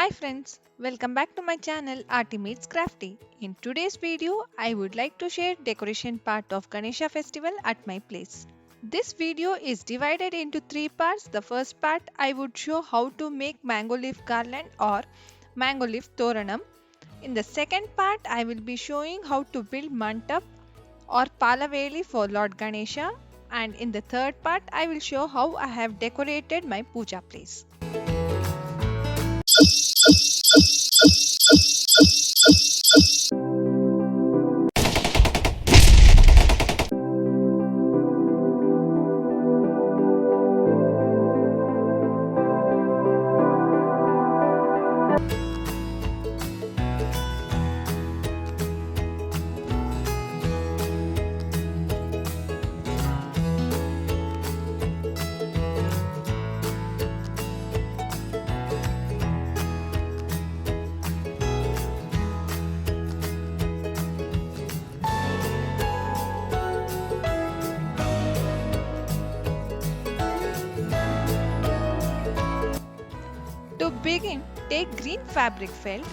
Hi friends, welcome back to my channel Arty Meets Crafty. In today's video, I would like to share decoration part of Ganesha festival at my place. This video is divided into three parts. The first part I would show how to make mango leaf garland or mango leaf toranam. In the second part I will be showing how to build mantap or palaveli for Lord Ganesha, and in the third part I will show how I have decorated my puja place. To begin, take green fabric felt,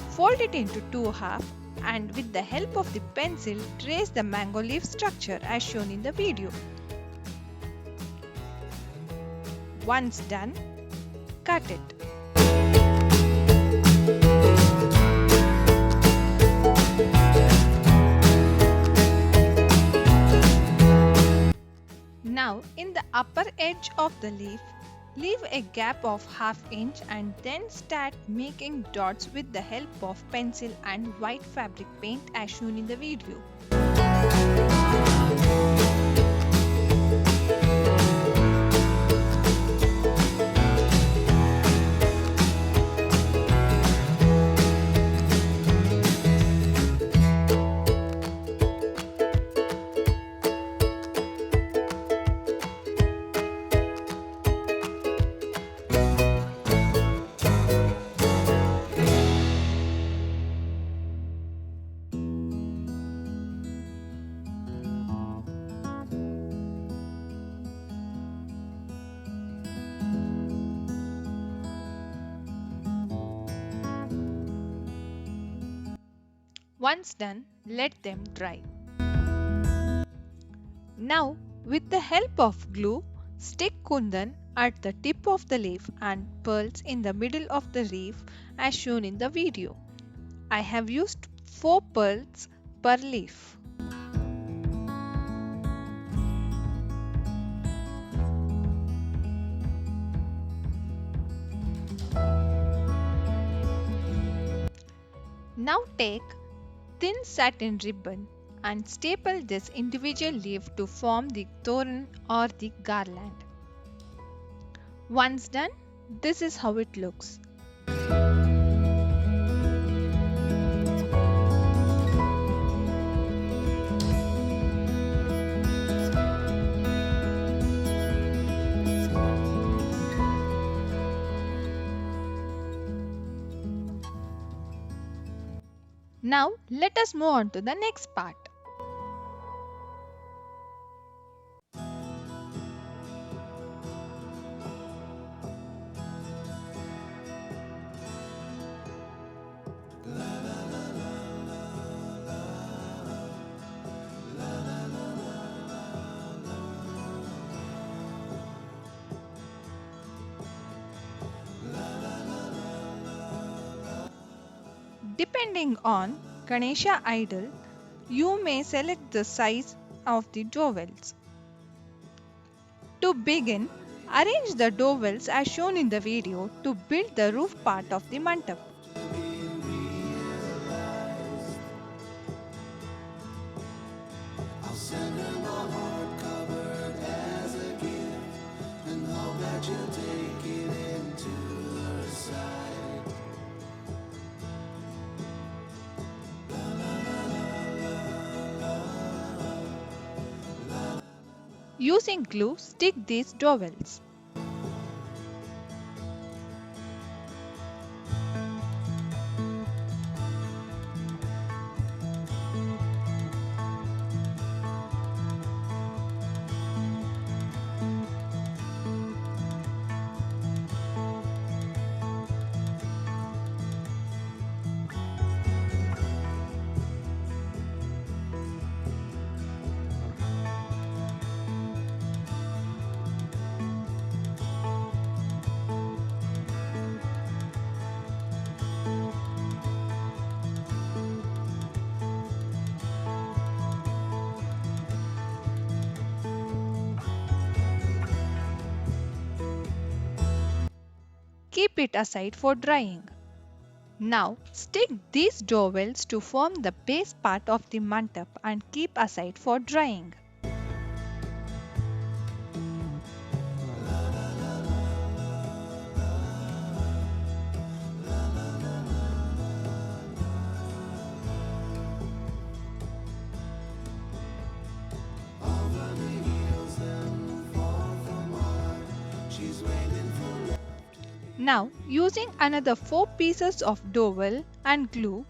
fold it into two halves, and with the help of the pencil trace the mango leaf structure as shown in the video. Once done, cut it. Now in the upper edge of the leaf, leave a gap of half inch and then start making dots with the help of pencil and white fabric paint as shown in the video. Once done, let them dry. Now, with the help of glue, stick kundan at the tip of the leaf and pearls in the middle of the leaf as shown in the video. I have used 4 pearls per leaf. Now take thin satin ribbon and staple this individual leaf to form the toran or the garland. Once done, this is how it looks. Now let us move on to the next part. Depending on Ganesha idol, you may select the size of the dowels. To begin, arrange the dowels as shown in the video to build the roof part of the mantap. Using glue, stick these dowels. keep it aside for drying. Now stick these dowels to form the base part of the mandap and keep aside for drying. Now using another 4 pieces of dowel and glue,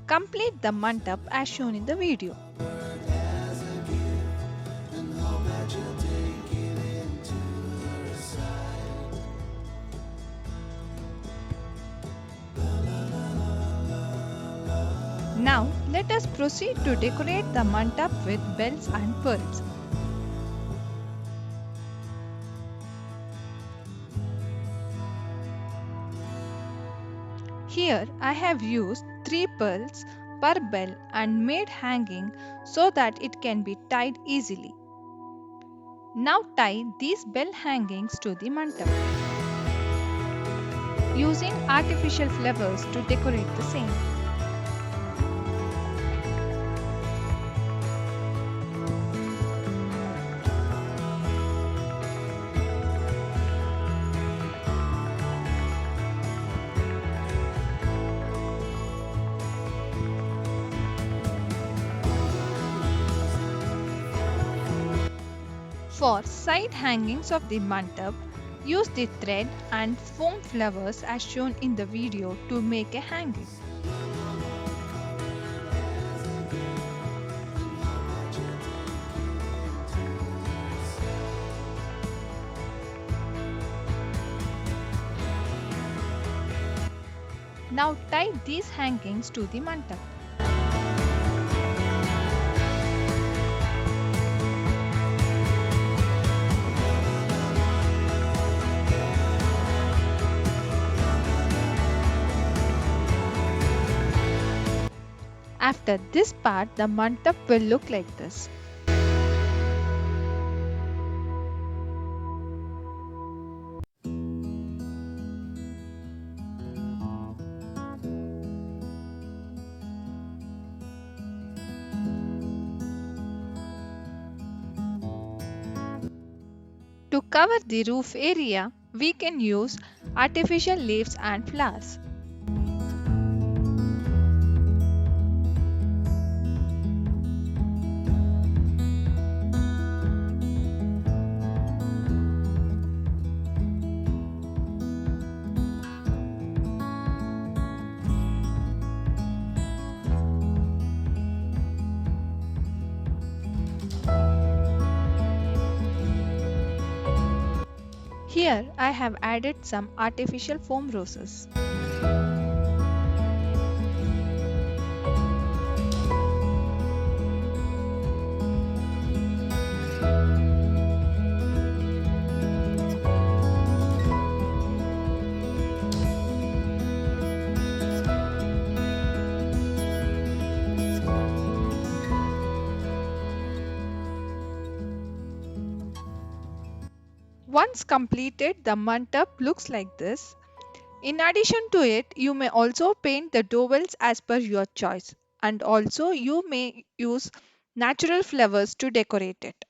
complete the mandap as shown in the video. Now let us proceed to decorate the mandap with bells and pearls. Here I have used 3 pearls per bell and made hanging so that it can be tied easily. Now tie these bell hangings to the mandap using artificial flowers to decorate the same. For side hangings of the mandap, use the thread and foam flowers as shown in the video to make a hanging. Now tie these hangings to the mandap. After this part, the mandap will look like this. To cover the roof area, we can use artificial leaves and flowers. Here I have added some artificial foam roses. Once completed, the mandap looks like this. In addition to it, you may also paint the dowels as per your choice, and also you may use natural flowers to decorate it.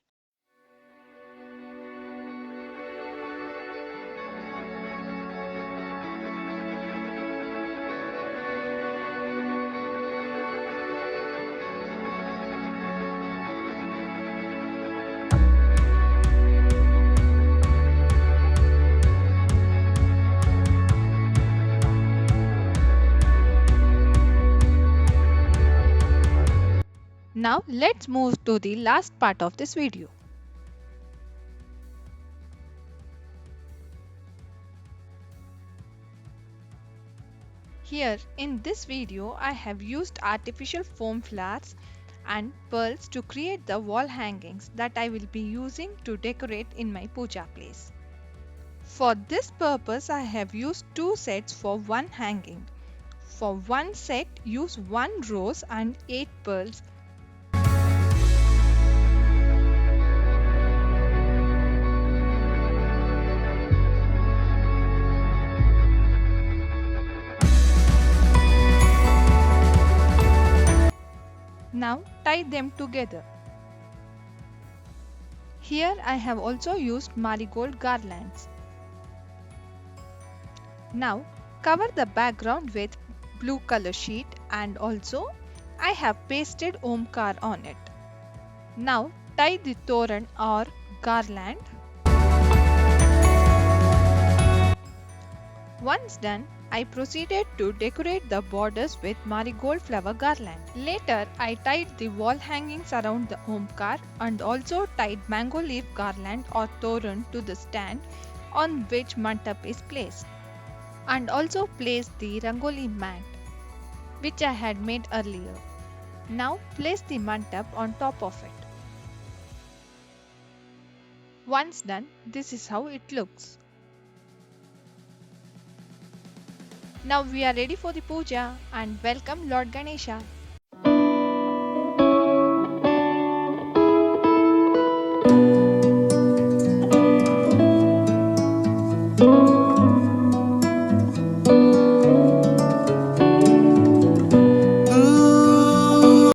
Now let's move to the last part of this video. Here in this video I have used artificial foam flowers and pearls to create the wall hangings that I will be using to decorate in my puja place. For this purpose I have used 2 sets for one hanging. For one set use 1 rose and 8 pearls. Now tie them together. Here I have also used marigold garlands. Now cover the background with blue color sheet and also I have pasted Omkar on it. Now tie the toran or garland. Once done, I proceeded to decorate the borders with marigold flower garland. Later, I tied the wall hangings around the Omkar and also tied mango leaf garland or toran to the stand on which mantap is placed. And also placed the rangoli mat which I had made earlier. Now place the mantap on top of it. Once done, this is how it looks. Now we are ready for the puja and welcome Lord Ganesha.